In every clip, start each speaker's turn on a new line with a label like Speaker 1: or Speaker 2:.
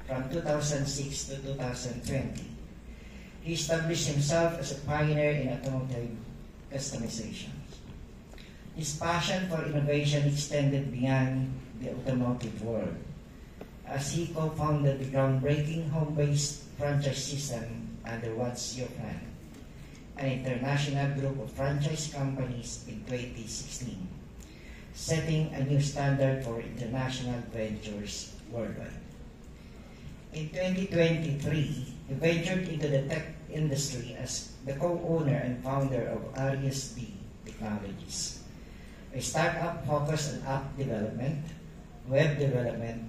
Speaker 1: from 2006 to 2020. He established himself as a pioneer in automotive customization. His passion for innovation extended beyond the automotive world, as he co-founded the groundbreaking home-based franchise system under What's Your Plan, an international group of franchise companies in 2016, setting a new standard for international ventures worldwide. In 2023, he ventured into the tech industry as the co-owner and founder of RSD Technologies, a startup focused on app development, web development,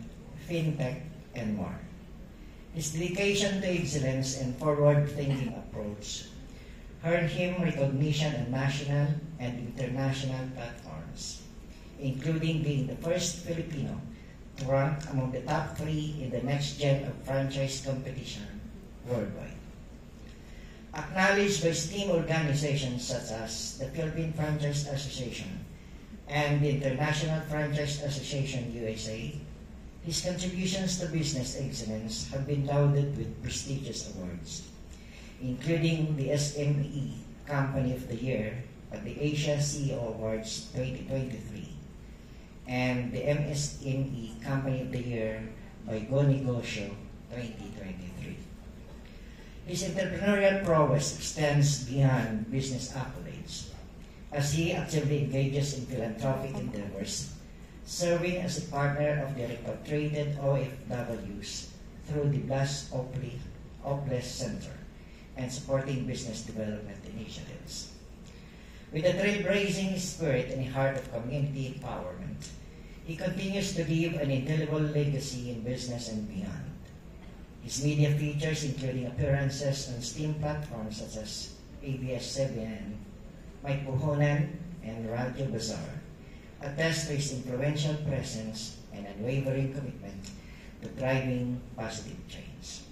Speaker 1: fintech, and more. His dedication to excellence and forward-thinking approach earned him recognition on national and international platforms, including being the first Filipino to rank among the top 3 in the next gen of franchise competition worldwide. Acknowledged by esteemed organizations such as the Philippine Franchise Association and the International Franchise Association USA, his contributions to business excellence have been lauded with prestigious awards, including the SME Company of the Year at the Asia CEO Awards 2023 and the MSME Company of the Year by Go Negosyo 2023. His entrepreneurial prowess extends beyond business accolades, as he actively engages in philanthropic endeavors, serving as a partner of the repatriated OFWs through the Blas Oples Center and supporting business development initiatives. With a trailblazing spirit and a heart of community empowerment, he continues to leave an indelible legacy in business and beyond. His media features, including appearances on STEAM platforms such as ABS-CBN, Mike Puhunan, and Radio Bazaar, attest to his influential presence and unwavering commitment to driving positive change.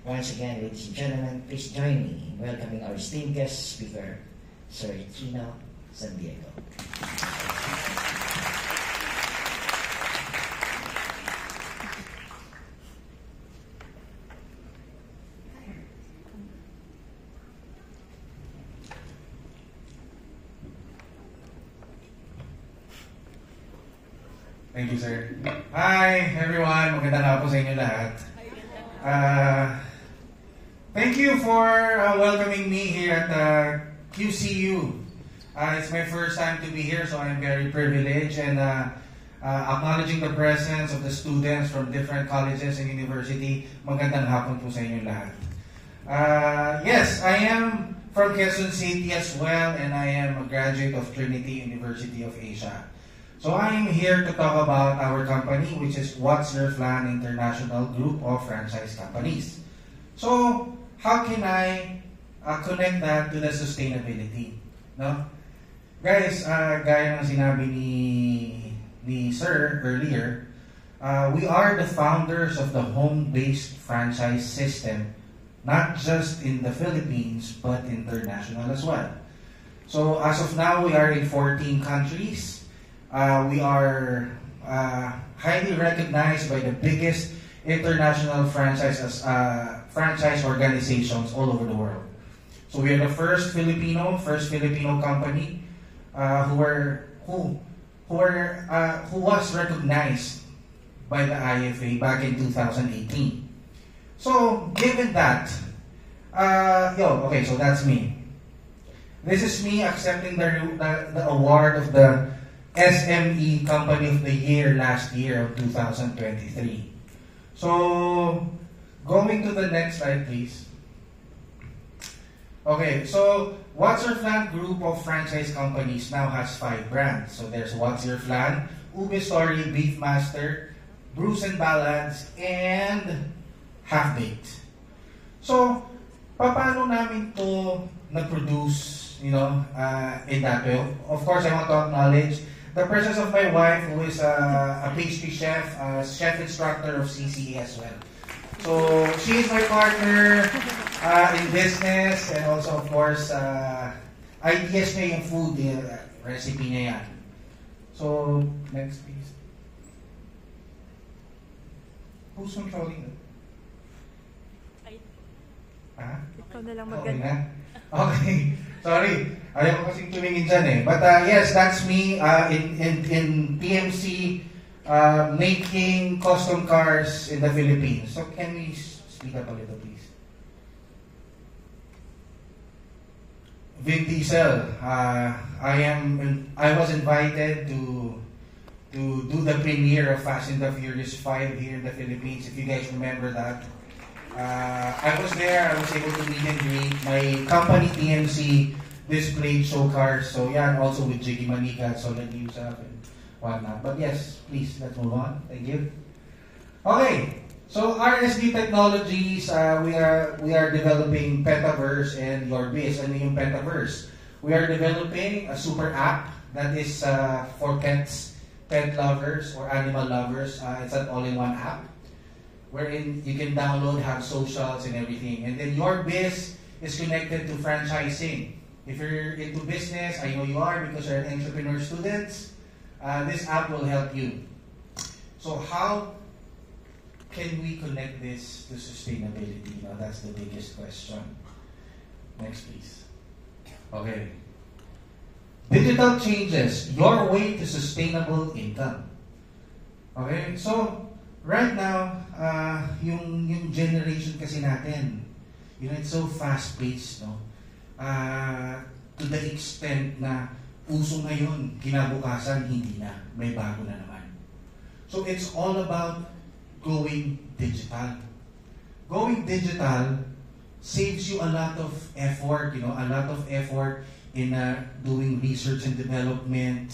Speaker 1: Once again, ladies and gentlemen, please join me in welcoming our esteemed guest speaker, Sir Chino San Diego.
Speaker 2: Thank you, sir. Hi, everyone. Magandang hapon sa inyo lahat. Thank you for welcoming me here at QCU. It's my first time to be here, so I'm very privileged and acknowledging the presence of the students from different colleges and university. Magandang hapon po sa inyo lahat. Yes, I am from Quezon City as well, and I am a graduate of Trinity University of Asia. So I'm here to talk about our company, which is What's Your Plan International Group of Franchise Companies. So how can I connect that to the sustainability? No? Guys, gaya ng sinabi ni Sir earlier, we are the founders of the home-based franchise system, not just in the Philippines, but international as well. So as of now, we are in 14 countries. We are highly recognized by the biggest international franchise organizations all over the world. So we are the first Filipino company who was recognized by the IFA back in 2018. So given that, okay, so that's me. This is me accepting the award of the SME Company of the Year last year of 2023. So, going to the next slide, please. Okay, so What's Your Plan Group of Franchise Companies now has 5 brands. So there's What's Your Plan, Ube Story, Beefmaster, Brews and Ballads, and Half Baked. So, paano namin to na-produce, in that way? Of course, I want to acknowledge the presence of my wife, who is a pastry chef, chef instructor of CCE as well. So she is my partner in business, and also of course, ideas niya yung food, recipe niya yan. So, next please. Who's controlling it? Ha?
Speaker 3: Ikaw na lang
Speaker 2: Okay
Speaker 3: maganda.
Speaker 2: na? Okay. Sorry. Ayaw ko kasing tumingin dyan eh. But yes, that's me in PMC making custom cars in the Philippines. So can we speak up a little, please? Vin Diesel. I was invited to do the premiere of Fast and the Furious 5 here in the Philippines. If you guys remember that. I was there. I was able to meet and greet. My company TMC displayed show cars. So yeah, and also with Jiggy Manika at Solid Yusuf and whatnot. But yes, please, let's move on. Thank you. Okay, so RSD Technologies, we are developing Petaverse and Yorbiz. Ano yung Petaverse? We are developing a super app that is for pets, pet lovers or animal lovers. It's an all-in-one app wherein you can download, have socials and everything. And then Yorbiz is connected to franchising. If you're into business, I know you are because you're an entrepreneur students, this app will help you. So how can we connect this to sustainability? Now that's the biggest question. Next, please. Okay. Digital changes, your way to sustainable income. Okay, so right now, yung generation kasi natin, it's so fast-paced, no? To the extent na uso ngayon, kinabukasan, hindi na. May bago na naman. So it's all about going digital. Going digital saves you a lot of effort, a lot of effort in doing research and development,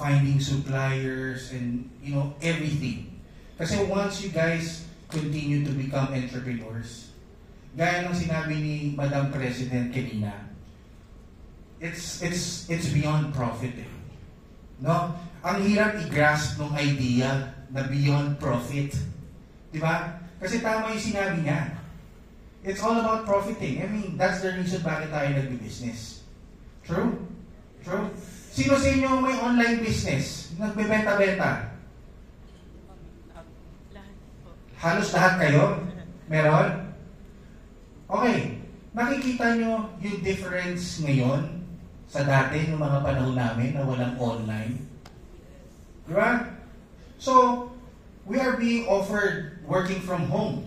Speaker 2: finding suppliers, and everything. Kasi once you guys continue to become entrepreneurs, gaya ng sinabi ni Madam President kanina, it's beyond profit. No? Ang hirap i-grasp ng idea na beyond profit. Di ba? Kasi tama yung sinabi niya. It's all about profiting. I mean, that's the reason bakit tayo nag-business. True? True? Sino sa inyo may online business? Nagbebenta-benta? Halos lahat kayo? Meron? Okay. Nakikita nyo yung difference ngayon sa dati, ng mga panahon namin na walang online? Diba? So, we are being offered working from home.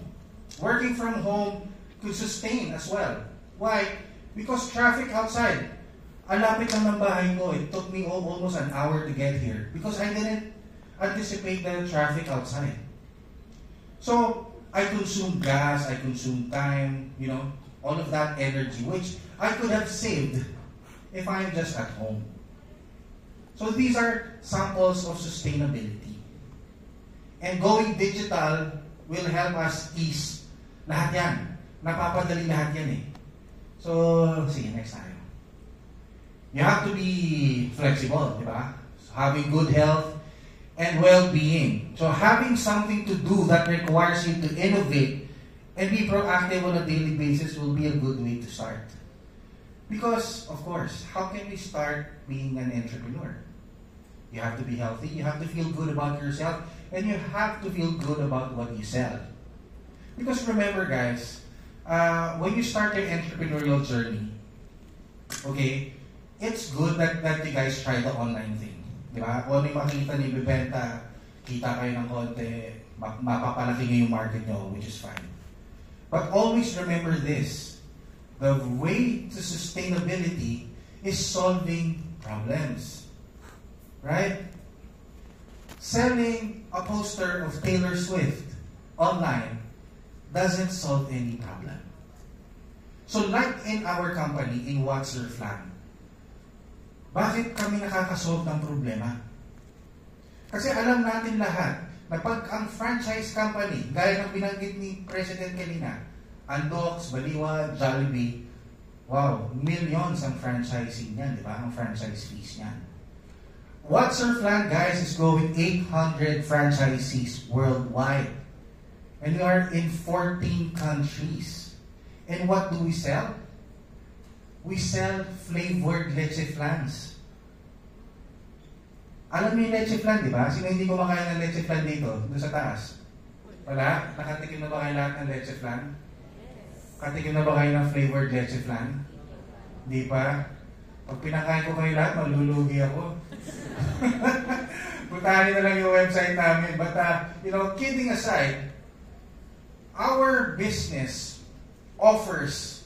Speaker 2: Working from home could sustain as well. Why? Because traffic outside. Ang lapit lang ng bahay ko. It took me almost an hour to get here because I didn't anticipate the traffic outside. So, I consume gas, I consume time, all of that energy, which I could have saved if I'm just at home. So these are samples of sustainability. And going digital will help us ease lahat yan. Napapadali lahat yan eh. So, sige, next tayo. You have to be flexible, di ba? So, having good health and well-being. So having something to do that requires you to innovate and be proactive on a daily basis will be a good way to start. Because, of course, how can we start being an entrepreneur? You have to be healthy, you have to feel good about yourself, and you have to feel good about what you sell. Because remember guys, when you start your entrepreneurial journey, okay, it's good that you guys try the online thing. Diba? Kung ano yung makikita niyo, bibenta, kita kayo ng konti, mapapalaki niyo yung market niyo, which is fine. But always remember this, the way to sustainability is solving problems. Right? Selling a poster of Taylor Swift online doesn't solve any problem. So like in our company, in What's Your Flan, bakit kami nakakasolve ng problema? Kasi alam natin lahat na pag ang franchise company, gaya ng binanggit ni President kanina, Andox, Baliwa, Jollibee, wow, millions ang franchising niyan, di ba? Ang franchise fees niyan. What's Your Flan, guys, is growing 800 franchisees worldwide. And we are in 14 countries. And what do we sell? We sell flavored leche flans. Alam niyo yung leche flan, di ba? Sino hindi kumakain ng leche flan dito? Doon sa taas. Wala? Nakatikim na ba kayo lahat ng leche flan? Katikim na ba kayo ng flavored leche flan? Di pa? Pag pinakain ko kayo lahat, malulugi ako. Puntahan na lang yung website namin. But, kidding aside, our business offers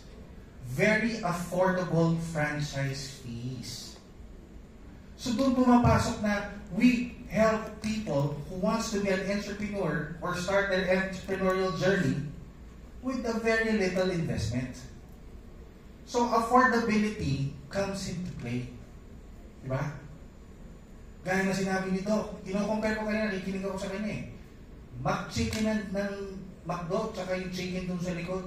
Speaker 2: very affordable franchise fees. So doon pumapasok na we help people who wants to be an entrepreneur or start their entrepreneurial journey with a very little investment. So affordability comes into play. Diba? Gaya na sinabi nito, kino-compare ko kanina, nakikinig ako sa kanya eh. McChicken ng McDo, tsaka yung chicken dun sa likod,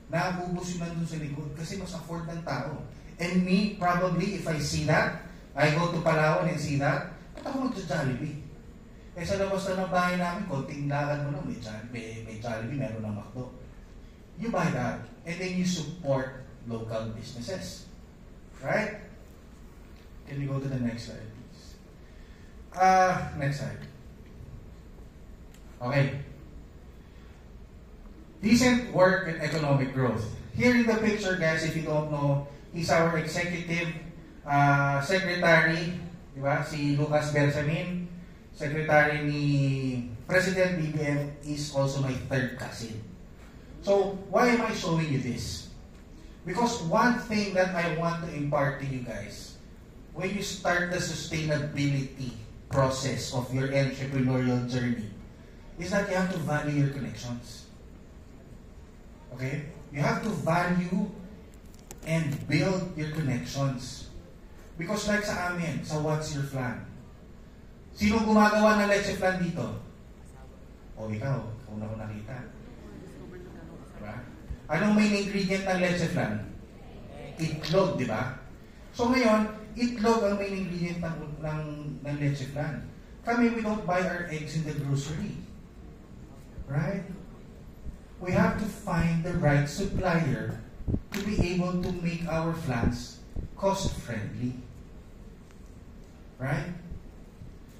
Speaker 2: naubos yun dun sa likod kasi mas afford ng tao. And me, probably, if I see that, I go to Palawan and see that, ba't ako magja-Jollibee? Eh sa labas na ng bahay namin, konting lakad mo lang, may Jollibee, meron ng McDo. You buy that, and then you support local businesses. Right? Can we go to the next slide, please? Next slide. Okay. Decent work and economic growth. Here in the picture, guys, if you don't know, he's our executive secretary, di ba? Si Lucas Bersamin, secretary ni President BBM, is also my third cousin. So, why am I showing you this? Because one thing that I want to impart to you guys, when you start the sustainability process of your entrepreneurial journey, is that you have to value your connections. Okay? You have to value and build your connections. Because like sa amin, sa What's Your Flan? Sino gumagawa ng leche flan dito? O ikaw, una ko nakita. Diba? Anong main ingredient ng leche flan? Itlog, di ba? So ngayon, itlog ang main ingredient ng leche flan. Kami, we don't buy our eggs in the grocery. Right? We have to find the right supplier to be able to make our flans cost-friendly. Right?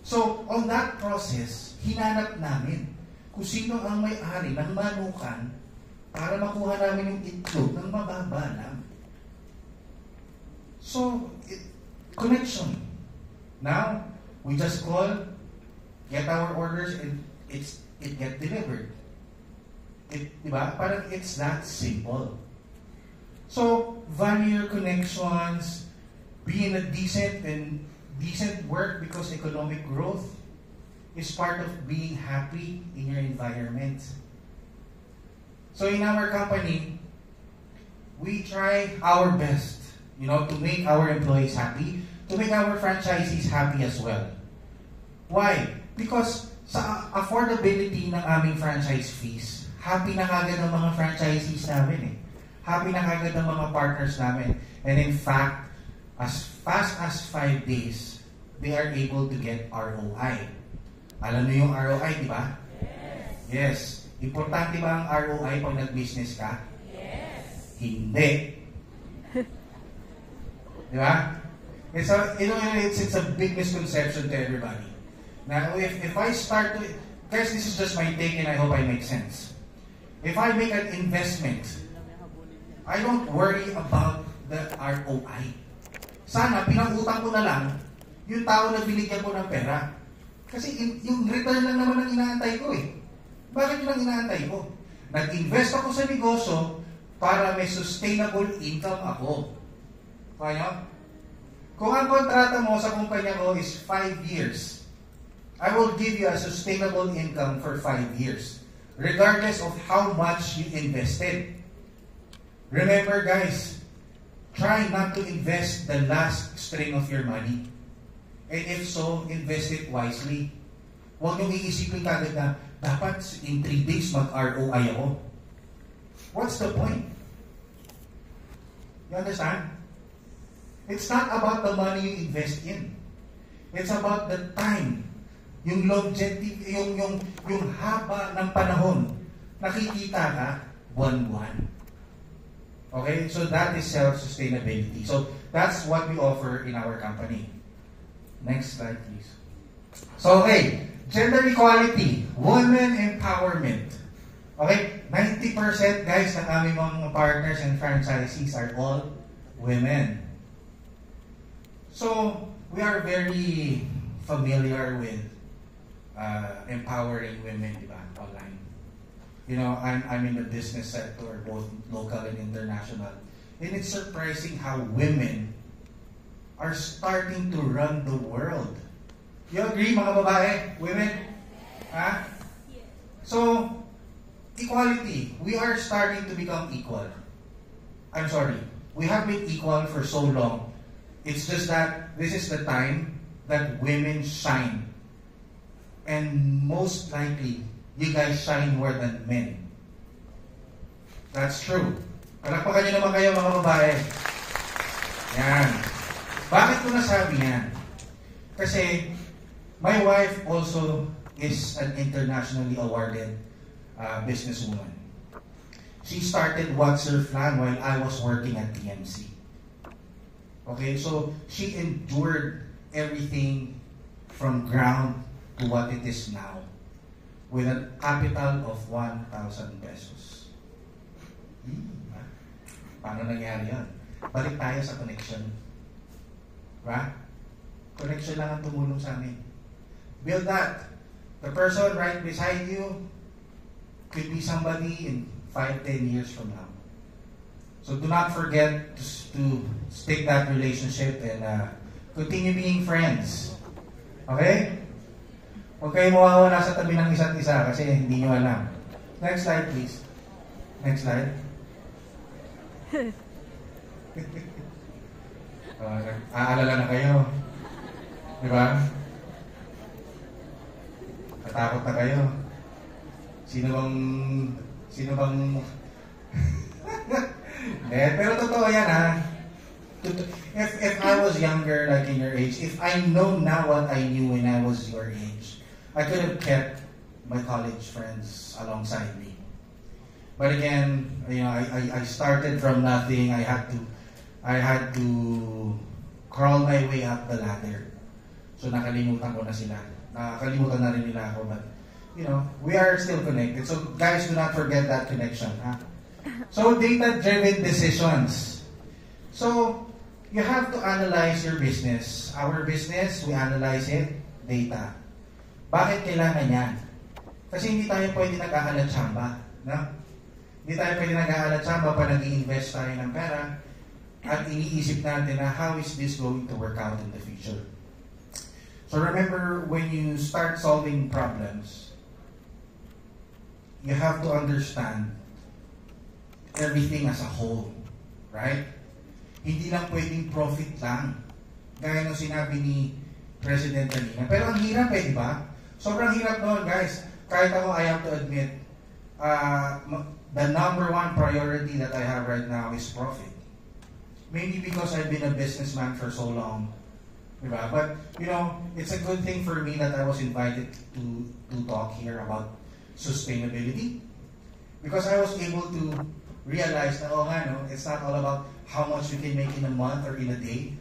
Speaker 2: So, on that process, hinanap namin kung sino ang may-ari ng manukan para makuha namin yung itlog ng mababa lang. So, connection. Now, we just call, get our orders, and it get delivered. Diba? Parang it's that simple. So, value your connections, be in a decent work because economic growth is part of being happy in your environment. So in our company, we try our best, to make our employees happy, to make our franchisees happy as well. Why? Because sa affordability ng aming franchise fees, happy na kagad ang mga franchisees namin eh. Happy na kagad ang mga partners namin. And in fact, as fast as 5 days, they are able to get ROI. Alam niyo yung ROI, di ba? Yes. Importante ba ang ROI pag nag-business ka? Yes. Hindi. Di ba? It's a big misconception to everybody. Now, if I start to, guys, this is just my take and I hope I make sense. If I make an investment, I don't worry about the ROI. Sana, pinag-utang ko na lang yung tao na binigyan ko ng pera. Kasi yung return lang naman ang inaantay ko eh. Bakit yun ang inaantay ko? Nag-invest ako sa negosyo para may sustainable income ako. Kaya? Kung ang kontrata mo sa kumpanya ko is 5 years, I will give you a sustainable income for 5 years, regardless of how much you invested. Remember guys, try not to invest the last string of your money. And if so, invest it wisely. Huwag niyong iisipin kagad na, dapat in 3 days mag-ROI ako. What's the point? You understand? It's not about the money you invest in. It's about the time. Yung longevity, yung haba ng panahon. Nakikita ka, buwan-buwan. Okay? So that is self-sustainability. So that's what we offer in our company. Next slide, please. So, okay. Gender equality, women empowerment. Okay, 90% guys ng aming mga partners and franchisees are all women. So, we are very familiar with empowering women, di ba, online. You know, I'm in the business sector, both local and international. And it's surprising how women are starting to run the world. You agree, mga babae? Women? Ha? So, equality. We are starting to become equal. I'm sorry. We have been equal for so long. It's just that this is the time that women shine. And most likely, you guys shine more than men. That's true. Palakpakan niyo naman kayo, mga babae. Yan. Bakit ko nasabi yan? Kasi, my wife also is an internationally awarded businesswoman. She started What's Her Flan while I was working at TMC. Okay, so she endured everything from ground to what it is now with a capital of 1,000 pesos. Paano nangyari yan? Balik tayo sa connection. Right? Connection lang ang tumulong sa amin. Build that. The person right beside you could be somebody in 5-10 years from now. So do not forget to stick that relationship and continue being friends. Okay? Huwag kayo mawawala sa tabi ng isa't isa kasi hindi nyo alam. Next slide, please. Next slide. Aalala na kayo. Di ba? Natakot na kayo. Sino bang pero totoo yan, ha? If I was younger, like in your age, if I know now what I knew when I was your age, I could have kept my college friends alongside me. But again, you know, I started from nothing. I had to crawl my way up the ladder. So nakalimutan ko na sila. Nakalimutan na rin nila ako, but you know, we are still connected. So guys, do not forget that connection, ha? So data-driven decisions. So you have to analyze your business. Our business, we analyze it, data. Bakit kailangan yan? Kasi hindi tayo pwede nag-aalatsamba, no? Hindi tayo pwede nag-aalatsamba pa nag-i-invest tayo ng pera at iniisip natin na how is this going to work out in the future. So remember, when you start solving problems, you have to understand everything as a whole, right? Hindi lang pwedeng profit lang, gaya ng sinabi ni President kanina. Pero ang hirap, di ba? Sobrang hirap noon, guys. Kahit ako, I have to admit, the number one priority that I have right now is profit. Maybe because I've been a businessman for so long, diba? But, you know, it's a good thing for me that I was invited to talk here about sustainability. Because I was able to realize that, oh nga, no, it's not all about how much you can make in a month or in a day.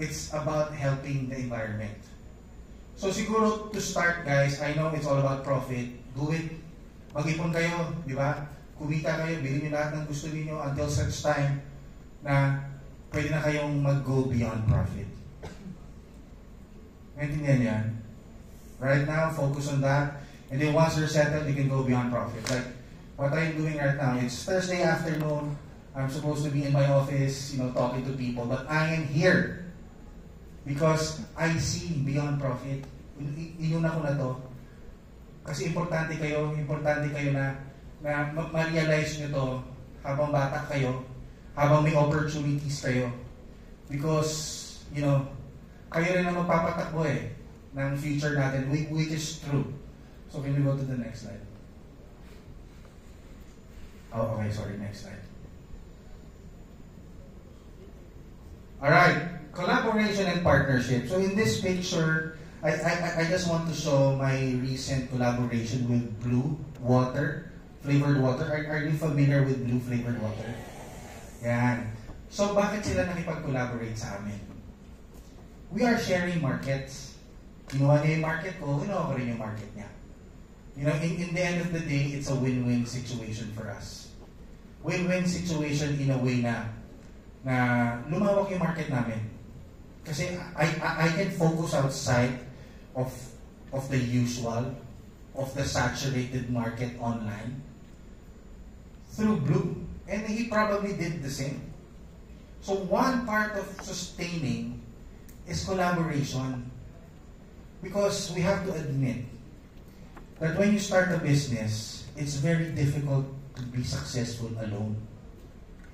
Speaker 2: It's about helping the environment. So siguro to start, guys, I know it's all about profit. Do it. Mag-ipon kayo, di ba? Kumita kayo, bilhin nyo lahat ng gusto niyo until such time na pwede na kayong mag-go beyond profit. Naintindihan yan? Right now, focus on that. And then once you're settled, you can go beyond profit. Like what I'm doing right now, it's Thursday afternoon. I'm supposed to be in my office, you know, talking to people. But I am here because I see beyond profit. Inuna ko na to. Kasi importante kayo na ma-realize nyo to habang bata kayo, habang may opportunities kayo. Because, you know, kayo rin ang magpapatakbo ng future natin, which is true. So can we go to the next slide? Oh, okay, sorry, next slide. Alright, collaboration and partnership. So in this picture, I just want to show my recent collaboration with Blue Water, flavored water. Are you familiar with Blue flavored water? Yan. So bakit sila nakipag-collaborate sa amin? We are sharing markets. Kinuha niya yung market ko, kinuha ko rin yung market niya. You know, in the end of the day, it's a win-win situation for us. Win-win situation in a way na lumawak yung market namin. Kasi I can focus outside of the usual, of the saturated market online through Bloom. And he probably did the same. So one part of sustaining is collaboration. Because we have to admit that when you start a business, it's very difficult to be successful alone.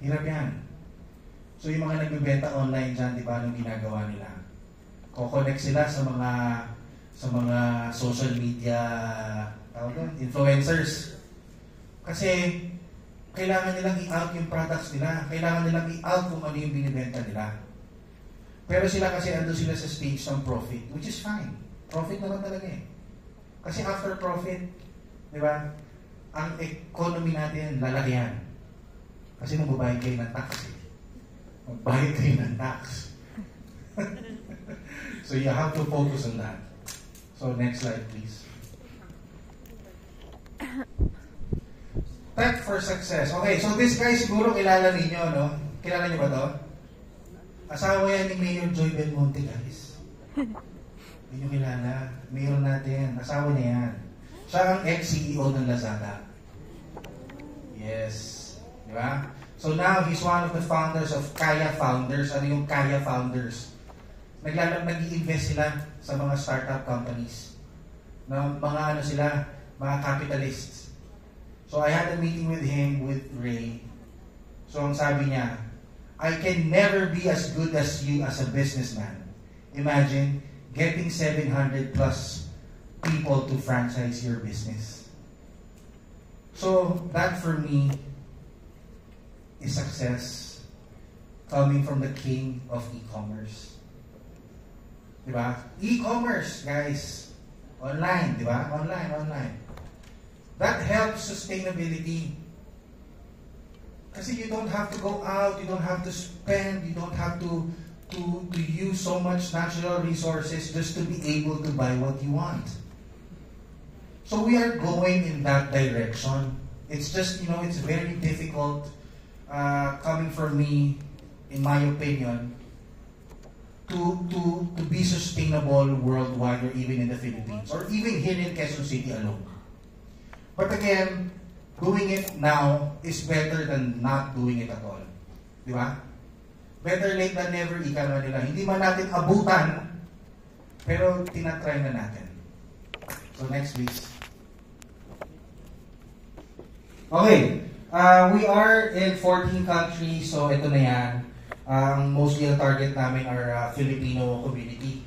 Speaker 2: Hirap yan. So yung mga nagbebenta online dyan, di ba, anong ginagawa nila? Ko-connect sila sa mga social media influencers. Kasi kailangan nilang i-out yung products nila. Kailangan nilang i-out kung ano yung binibenta nila. Pero sila kasi ando sila sa stage ng profit, which is fine. Profit naman talaga eh. Kasi after profit, di ba, ang economy natin lalaki yan. Kasi magbabayad kayo ng tax eh. Magbayad kayo ng tax. So you have to focus on that. So next slide please. Tech for success. Okay, so this guy siguro kilala ninyo, no? Kilala niyo ba to? Asawa yan ni Mayor Joy Belmonte, guys. Hindi nyo kilala. Mayor natin. Asawa niya yan. Siya ang ex-CEO ng Lazada. Yes. Di ba? So now, he's one of the founders of Kaya Founders. Ano yung Kaya Founders? Nag-i-invest sila sa mga startup companies. Mga mga capitalists. So I had a meeting with him, with Ray. So ang sabi niya, I can never be as good as you as a businessman. Imagine getting 700 plus people to franchise your business. So that for me is success coming from the king of e-commerce. Diba? E-commerce, guys. Online, diba? Online. That helps sustainability. Kasi you don't have to go out, you don't have to spend, you don't have to use so much natural resources just to be able to buy what you want. So we are going in that direction. It's just, it's very difficult coming from me, in my opinion, to be sustainable worldwide or even in the Philippines or even here in Quezon City alone. But again, doing it now is better than not doing it at all. Di ba? Better late than never, ika nga nila. Hindi man natin abutan, pero tinatry na natin. So next please. Okay. We are in 14 countries, so ito na yan. Mostly ang target namin are Filipino community.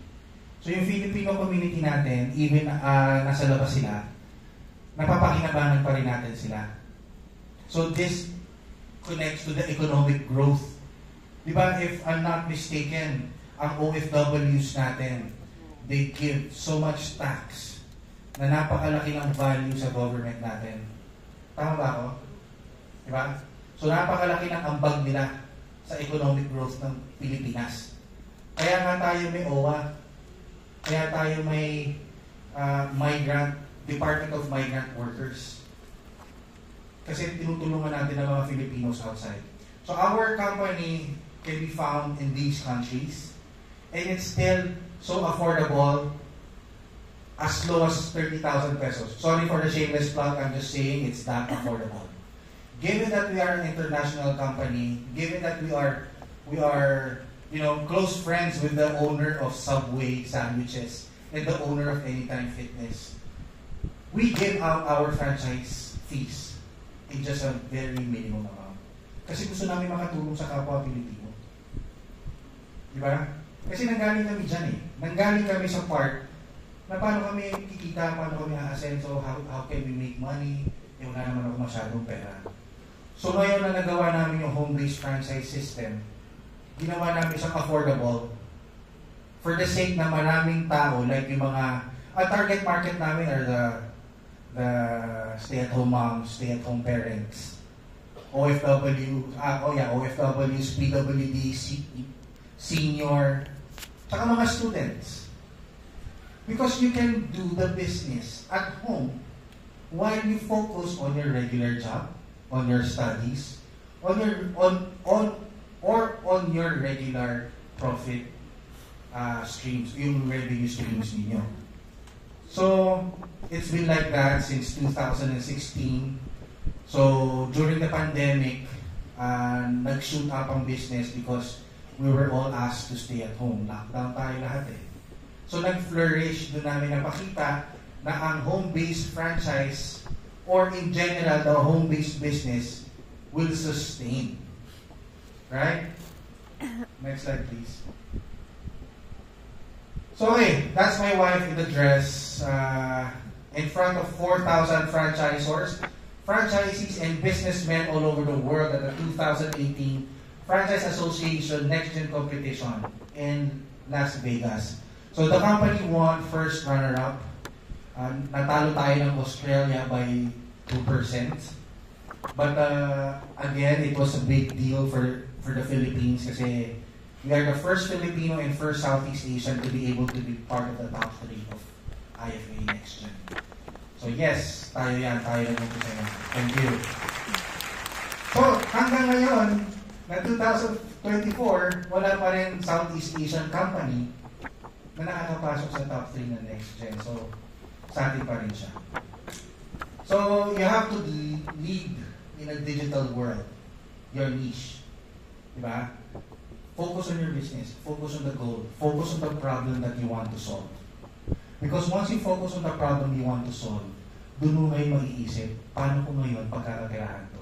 Speaker 2: So yung Filipino community natin, even nasa labas sila, napapakinabangan pa rin natin sila. So this connects to the economic growth. Diba, if I'm not mistaken, ang OFWs natin, they give so much tax na napakalaki ng value sa government natin. Tama ba ako? Diba? So napakalaki ng ambag nila sa economic growth ng Pilipinas. Kaya nga tayo may OWA, kaya tayo may Department of Migrant Workers. Kasi tinutulungan natin ang mga Filipinos outside. So our company can be found in these countries and it's still so affordable, as low as 30,000 pesos. Sorry for the shameless plug, I'm just saying it's that affordable. Given that we are an international company, given that we are close friends with the owner of Subway sandwiches and the owner of Anytime Fitness, we give out our franchise fees in just a very minimum amount. Kasi gusto namin makatulong sa kapwa Pilipino. Diba? Kasi nanggaling kami dyan eh. Nanggaling kami sa part na paano kami kikita, paano kami aasenso, how can we make money, wala naman ako masyadong pera. So ngayon na nagawa namin yung home-based franchise system, ginawa namin siyang affordable for the sake na maraming tao, like yung mga, target market namin are the stay-at-home moms, stay-at-home parents, OFWs, PWD, senior, saka mga students. Because you can do the business at home while you focus on your regular job, on your studies, on your regular profit streams, yung revenue streams ninyo. So, it's been like that since 2016. So, during the pandemic, nag-shoot up ang business because we were all asked to stay at home. Lockdown tayo lahat eh. So, nag-flourish, doon namin napakita na ang home-based franchise or in general, the home-based business will sustain. Right? Next slide, please. So, okay, that's my wife in the dress in front of 4,000 franchisors, franchisees, and businessmen all over the world at the 2018 Franchise Association Next Gen Competition in Las Vegas. So, the company won first runner-up. Natalo tayo ng Australia by 2%. But again, it was a big deal for the Philippines kasi we are the first Filipino and first Southeast Asian to be able to be part of the top 3 of IFA Next Gen. So yes, tayo yan, tayo lang yung sa'yo. Thank you. So hanggang ngayon, na 2024, wala pa rin Southeast Asian company na nakakapasok sa top 3 ng Next Gen. So sa atin pa rin siya. So you have to lead in a digital world, your niche. Diba? Focus on your business. Focus on the goal. Focus on the problem that you want to solve. Because once you focus on the problem you want to solve, doon mo kayo mag-iisip, paano ko ngayon pagkakatirahan to?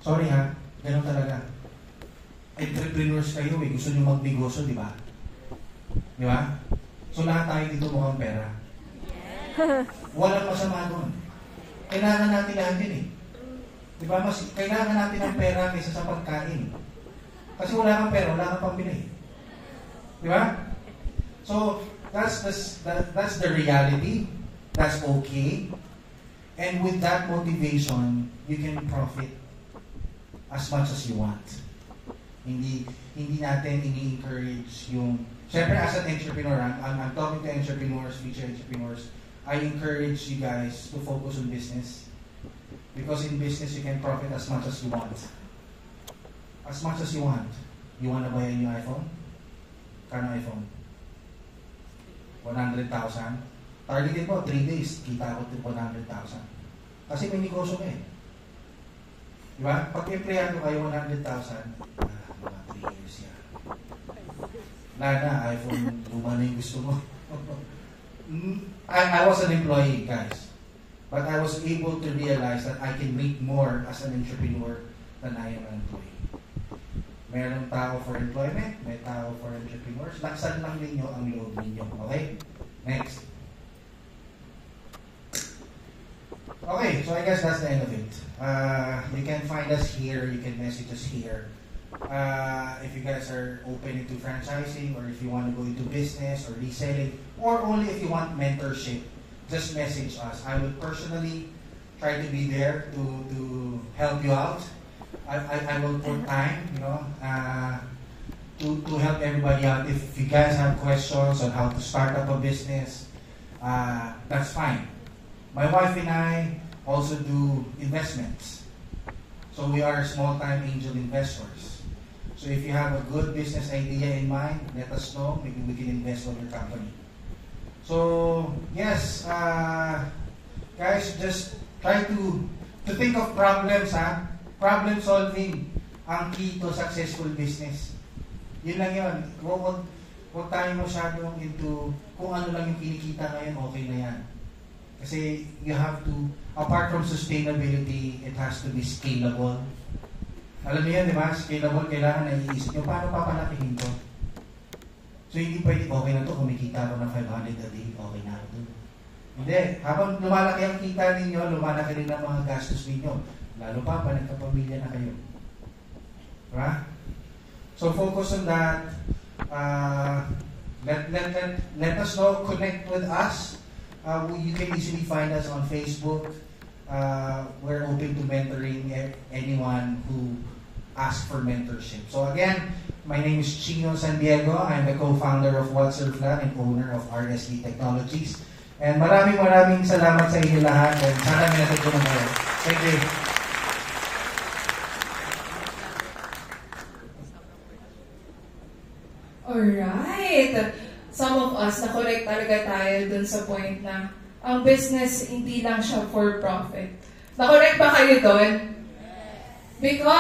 Speaker 2: Sorry ha, ganun talaga. Entrepreneurs kayo eh, gusto nyo magnegosyo, di ba? Di ba? So lahat tayo dito mukhang pera. Walang masama doon. Kailangan natin lahat yun eh. Di ba? Mas, kailangan natin ng pera kaysa sa pagkain. Kasi wala kang pera, wala kang pambili. Di ba? So, that's the reality. That's okay. And with that motivation, you can profit as much as you want. Hindi natin ini-encourage yung... Siyempre, as an entrepreneur, I'm talking to entrepreneurs, future entrepreneurs, I encourage you guys to focus on business. Because in business, you can profit as much as you want. As much as you want. You want to buy a new iPhone? Kano iPhone? 100,000. Targeted po, 3 days, kita ko 100,000. Kasi may negosyo ka eh. Diba? Pag i-playan ko kayo 100,000, mga 3 years yan. Na, iPhone, luma na yung gusto mo. I was an employee, guys. But I was able to realize that I can make more as an entrepreneur than I am an employee. Merong tao for employment, may tao for entrepreneurs. Laksan lang ninyo ang loob ninyo. Okay? Next. Okay, so I guess that's the end of it. You can find us here, you can message us here. If you guys are open into franchising, or if you want to go into business or reselling, or only if you want mentorship, just message us. I will personally try to be there to help you out. I will put time, to help everybody out. If you guys have questions on how to start up a business, that's fine. My wife and I also do investments. So we are small-time angel investors. So if you have a good business idea in mind, let us know. Maybe we can invest on your company. So, yes, guys, just try to think of problems, ha? Problem solving ang key to successful business. Yun lang yun. Huwag tayo masyadong into kung ano lang yung kinikita ngayon, okay na yan. Kasi you have to, apart from sustainability, it has to be scalable. Alam niyo yan, di ba? Scalable, kailangan naiisip nyo, paano papalakihin to? So hindi pwede, okay na to, kumikita ko ng 500 a day, okay na to. Hindi, habang lumalaki ang kita ninyo, lumalaki rin ang mga gastos ninyo. Lalo pa, nagkapamilya na kayo. Diba? So focus on that. Let us know, connect with us. You can easily find us on Facebook. We're open to mentoring anyone who asks for mentorship. So again, my name is Chino San Diego. I'm the co-founder of What's Your Plan and owner of RSD Technologies. And maraming salamat sa inyo lahat. And sana may natutunan kayo. Thank you.
Speaker 3: Alright. Some of us, na-correct talaga tayo dun sa point na ang business, hindi lang siya for profit. Na-correct ba kayo dun? Because